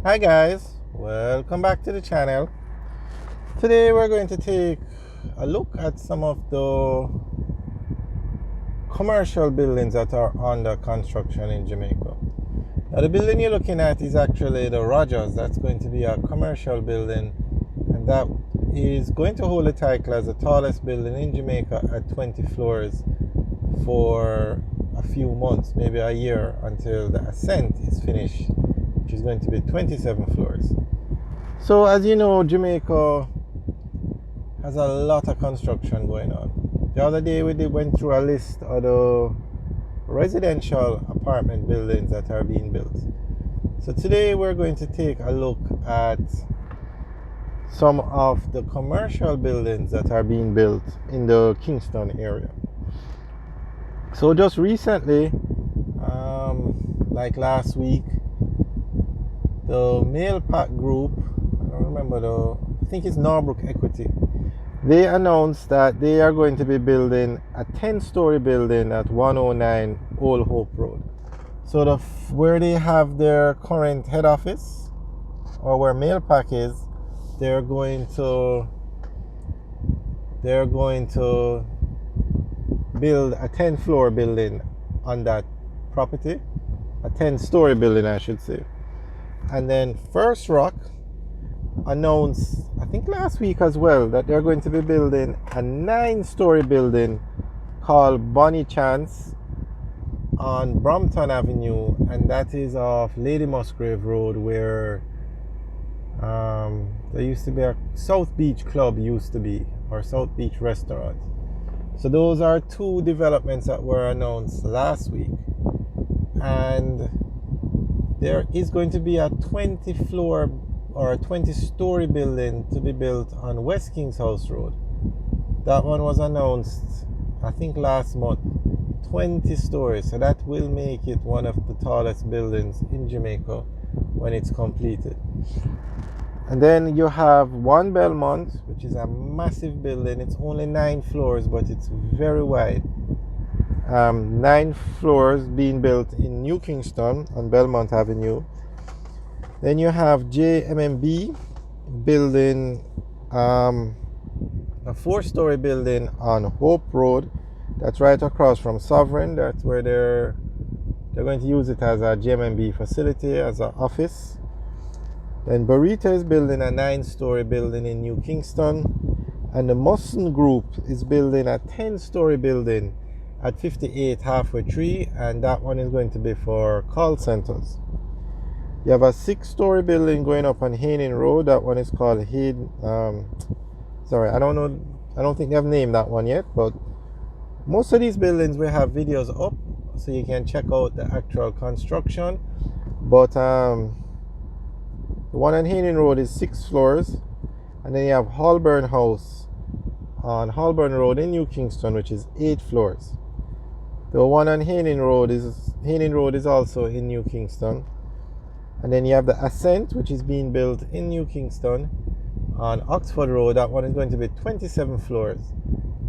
Hi guys, welcome back to the channel. Today we're going to take a look at some of the commercial buildings that are under construction in Jamaica. Now the building you're looking at is actually the Rogers. That's going to be a commercial building, and that is going to hold the title as the tallest building in Jamaica at 20 floors for a few months, maybe a year, until the ascent is finished, which is going to be 27 floors. So as you know, Jamaica has a lot of construction going on. The other day we went through a list of the residential apartment buildings that are being built. So today we're going to take a look at some of the commercial buildings that are being built in the Kingston area. So just recently, like last week, the Mail Pack Group, I don't remember I think it's Norbrook Equity, they announced that they are going to be building a 10-story building at 109 Old Hope Road. So where they have their current head office, or where Mail Pack is, they're going to build a 10-floor building on that property, a 10-story building I should say. And then First Rock announced, I think last week as well, that they're going to be building a 9-story building called Bonnie Chance on Brompton Avenue, and that is off Lady Musgrave Road, where there used to be a South Beach Club or South Beach Restaurant. So those are two developments that were announced last week. And there is going to be a 20-floor or a 20-story building to be built on West Kings House Road. That one was announced, I think, last month. 20 stories. So that will make it one of the tallest buildings in Jamaica when it's completed. And then you have One Belmont, which is a massive building. It's only 9 floors, but it's very wide. 9 floors being built in New Kingston on Belmont Avenue. Then you have JMMB building a 4-story building on Hope Road. That's right across from Sovereign. That's where they're going to use it as a JMMB facility, as an office. Then Burrito is building a 9-story building in New Kingston. And the Musson Group is building a 10-story building at 58 Halfway Tree, and that one is going to be for call centers. You have a 6-story building going up on Haining Road. That one is called I don't think they have named that one yet, but most of these buildings we have videos up, so you can check out the actual construction. But the one on Haining Road is 6 floors, and then you have Holborn House on Holborn Road in New Kingston, which is 8 floors. The one on Haining Road is also in New Kingston. And then you have the Ascent, which is being built in New Kingston on Oxford Road. That one is going to be 27 floors.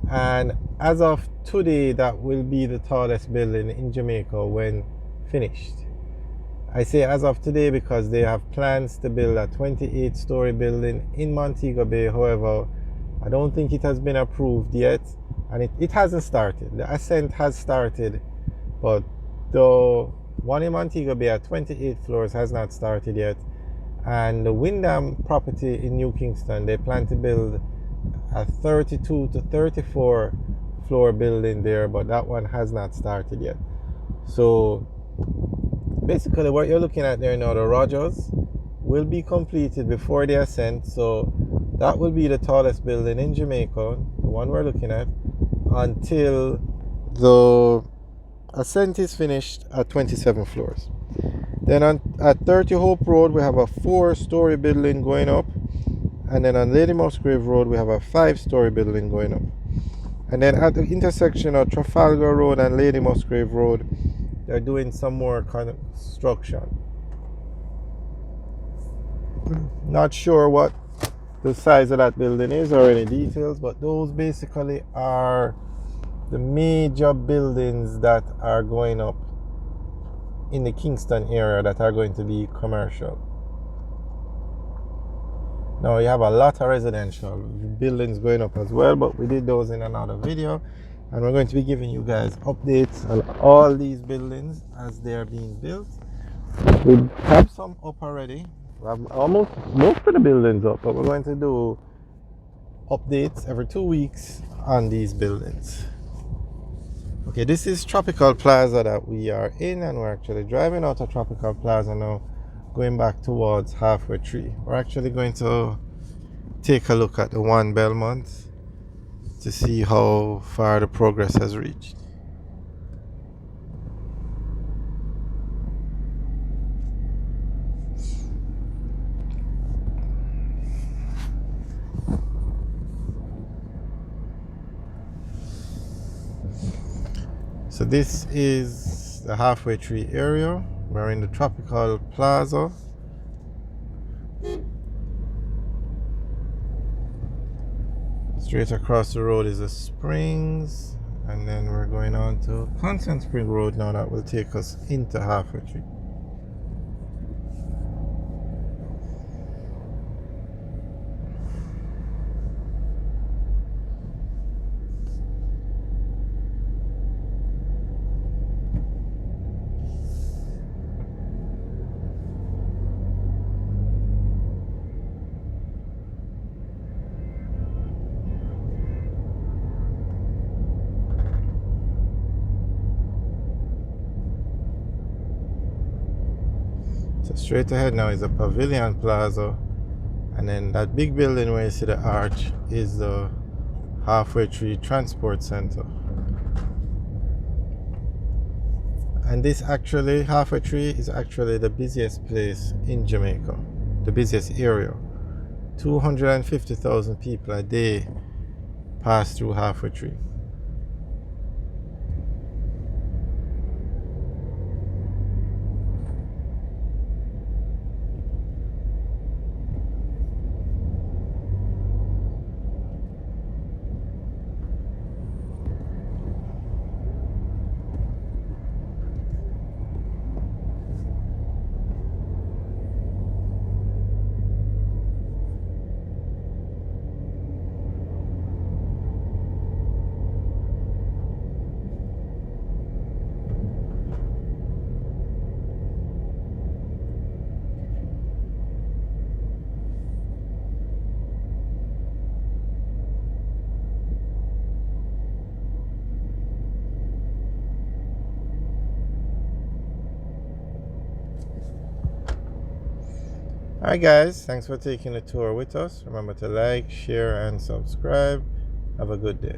And as of today, that will be the tallest building in Jamaica when finished. I say as of today because they have plans to build a 28-story building in Montego Bay. However, I don't think it has been approved yet, and it hasn't started. The Ascent has started, but the one in Montego Bay at 28 floors has not started yet. And the Wyndham property in New Kingston, they plan to build a 32 to 34 floor building there, but that one has not started yet. So basically what you're looking at there now, the Rogers will be completed before the Ascent. So that will be the tallest building in Jamaica, the one we're looking at, until the Ascent is finished at 27 floors. Then at 30 Hope Road, we have a 4-story building going up. And then on Lady Musgrave Road, we have a 5-story building going up. And then at the intersection of Trafalgar Road and Lady Musgrave Road, they're doing some more construction. Not sure what the size of that building is or any details, but those basically are the major buildings that are going up in the Kingston area that are going to be commercial. Now you have a lot of residential buildings going up as well, but we did those in another video, and we're going to be giving you guys updates on all these buildings as they are being built. We have some up already. We have almost most of the buildings up, but we're going to do updates every 2 weeks on these buildings. Okay, this is Tropical Plaza that we are in, and we're actually driving out of Tropical Plaza now, going back towards Halfway Tree. We're actually going to take a look at the One Belmont to see how far the progress has reached. So this is the Halfway Tree area. We're in the Tropical Plaza. Straight across the road is the Springs, and then we're going on to Constant Spring Road now. That will take us into Halfway Tree. So straight ahead now is the Pavilion Plaza, and then that big building where you see the arch is the Halfway Tree Transport Center. And this actually, Halfway Tree is actually the busiest place in Jamaica, the busiest area. 250,000 people a day pass through Halfway Tree. Alright guys, thanks for taking the tour with us. Remember to like, share, and subscribe. Have a good day.